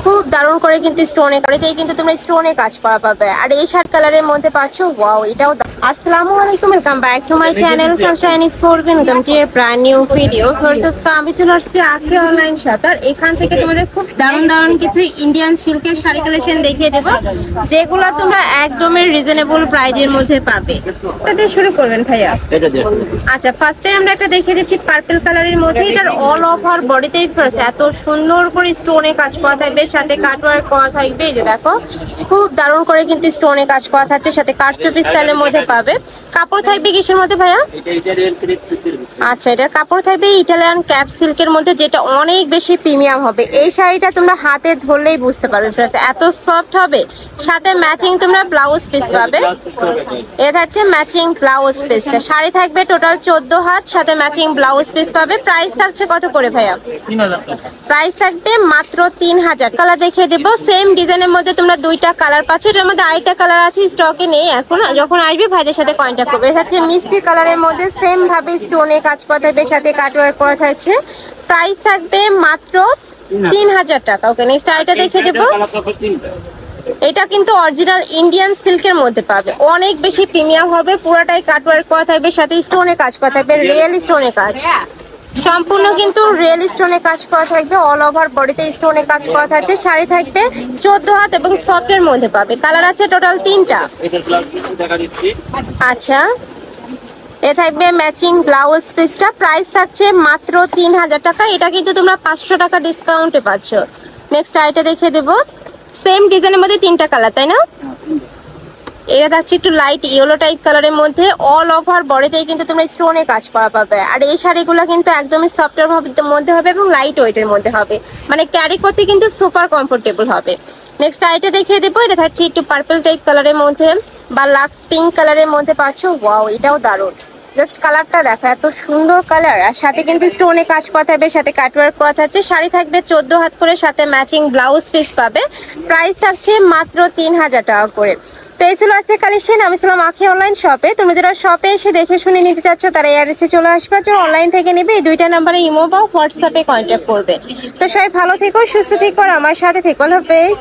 খুব দারুণ করে কিন্তু স্টোনে করেতেই কিন্তু তোমরা স্টোনে কাজ করা পাবে। আর এই শার্ট কালারের মধ্যে পাচ্ছো, ওয়াও এটাও। আসসালামু আলাইকুম, welcome back to my channel Sunshine sport. Welcome to A brand new video. First আমি চলে আসছি আখি অনলাইন শপ। আর এখান থেকে তোমাদের খুব দারুণ দারুণ কিছু ইন্ডিয়ান সিল্কের শাড়ি কালেকশন দেখিয়ে দেবো, যেগুলো তোমরা একদমই রিজনেবল প্রাইজের মধ্যে পাবে। এটা দিয়ে শুরু করবেন ভাইয়া? আচ্ছা, ফার্স্টে আমরা একটা দেখিয়ে দিচ্ছি পার্পল কালারের মধ্যে। এটার অল ওভার বডিতেই এত সুন্দর করে স্টোনে কাজ করা থাকবে, সাথে কাটওয়ার্ক করা থাকবে। এই যে দেখো, খুব দারুণ করে কিন্তু স্টোনে কাজ করা থাকছে, সাথে কাটচুপি স্টাইলের মধ্যে পাবে। কাপড় থাকবে কিসের মধ্যে ভাইয়া? আচ্ছা, এটার কাপড় থাকবে ইটালিয়ান ক্যাপ সিল্কের মধ্যে, যেটা অনেক বেশি প্রিমিয়াম হবে। এই শাড়িটা তোমরা হাতে ধরলেই বুঝতে পারবে এত সফট হবে। সাথে ম্যাচিং তোমরা ব্লাউজ পিস পাবে। এটা হচ্ছে ম্যাচিং ব্লাউজ পিসটা। শাড়ি থাকবে টোটাল 14 হাত, সাথে ম্যাচিং ব্লাউজ পিস পাবে। প্রাইস থাকছে কত করে ভাইয়া? প্রাইস থাকবে মাত্র 3000। কালার দেখিয়ে দেবো, সেম ডিজাইনের মধ্যে তোমরা দুইটা কালার পাচ্ছ। এটার মধ্যে আরেকটা কালার আছে, স্টকে নেই এখন। যখন আসবে ভাইদের সাথে কন্ট্যাক্ট করবে। এটা হচ্ছে মিষ্টি কালারের মধ্যে, সেম ভাবে স্টোনে কাজ করা থাকবে, সাথে কাটওয়ার্ক করা থাকছে। প্রাইস থাকবে মাত্র 3000 টাকা। ওকে, নেক্সট আইটা দেখিয়ে দেবো। এটা কিন্তু অরিজিনাল ইন্ডিয়ান সিল্কের মধ্যে পাবে, অনেক বেশি প্রিমিয়াম হবে। পুরোটাই কাটওয়ার্ক করা থাকবে, সাথে স্টোনে কাজ করা থাকবে, রিয়েল স্টোনে কাজ। সম্পূর্ণ কিন্তু রিয়েল স্টোনে কাজ করা থাকবে, অল ওভার বডিতে স্টোনে কাজ করা থাকছে। শাড়ি থাকবে 14 হাত এবং সফটের মধ্যে পাবে। কালার আছে টোটাল 3টা। আচ্ছা, এ থাকবে ম্যাচিং ব্লাউজ পিসটা। প্রাইস থাকছে মাত্র 3000 টাকা। এটা কিন্তু তোমরা 500 টাকা ডিসকাউন্টে পাচ্ছ। নেক্সট আইটা দেখিয়ে দেবো, সেম ডিজাইনের মধ্যে 3টা কালার, তাই না? এটা থাকছে একটু লাইট ইয়েলো টাইপ কালারের মধ্যে, অল ওভার বডিতেই কিন্তু তোমরা স্টোনে কাজ করা পাবে। আর এই শাড়িগুলো কিন্তু একদমই সফটের মধ্যে হবে এবং লাইট ওয়েটের মধ্যে হবে, মানে ক্যারি করতে কিন্তু সুপার কমফোর্টেবল হবে। নেক্সট আইটা দেখিয়ে দেবো, এটা থাকছে একটু পার্পল টাইপ কালারের মধ্যে বা লাক্স পিঙ্ক কালারের মধ্যে পাচ্ছ। ওয়াও, এটাও দারুণ। জাস্ট কালারটা দেখো, এত সুন্দর কালার। আর সাথে কিন্তু স্টোনে কাজ করা থাকবে, সাথে কাটওয়ার্ক করা থাকছে। শাড়ি থাকবে 14 হাত করে, সাথে ম্যাচিং ব্লাউজ পিস পাবে। প্রাইস থাকছে মাত্র 3000 টাকা করে। তো এই ছিল আজকে কালেকশন। আমি ছিলাম আখি অনলাইন শপে। তুমি যারা শপে এসে দেখে শুনে নিতে চাচ্ছ, তারা এই অ্যাড্রেসে চলে আসবে। যারা অনলাইন থেকে নেবে, এই দুইটা নাম্বারে ইমো বা হোয়াটসঅ্যাপে কন্ট্যাক্ট করবে। তো সবাই ভালো থেকো, সুস্থ থেকো, আর আমার সাথে থেকো। আল্লাহ হাফেজ।